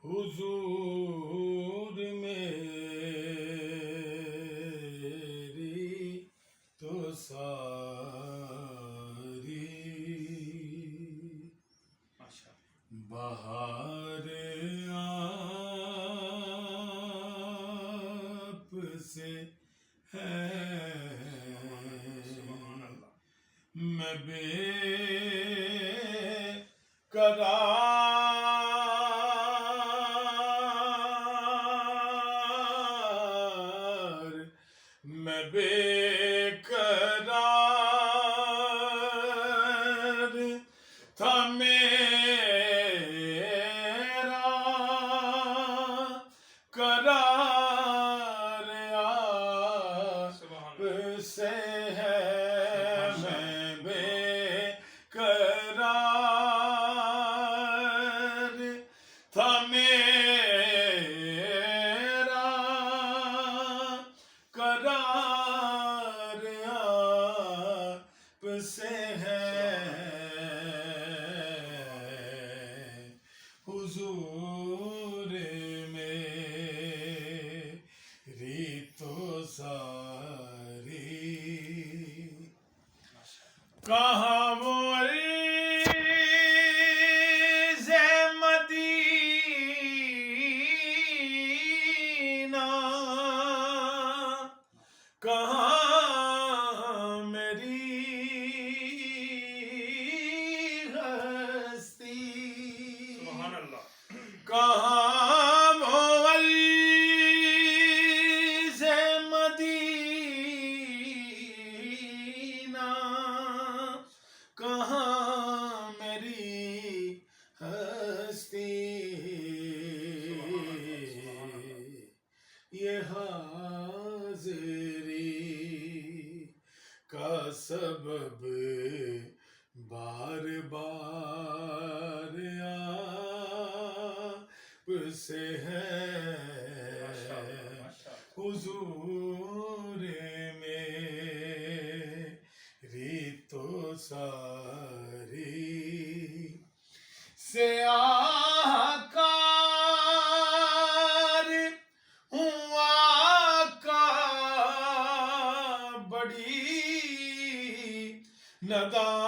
حضور میری تو ساری بہار آپ سے ہے، میں بے قرار، میں بے قرار تھا میرا قرار آپ سے ہے، میں بے قرار تھا میرا قرار آپ سے ہے، حضور میری تو ساری کہاں وہ عرض مدینہ، کہاں میری ہستی، کہاں وہ عرض مدینہ، کہاں میری ہستی، یہ حاضری کا سبب بار بار آپ سے ہے، حضور میری تو ساری سیاہ کار ہوں آقا، بڑی ندامت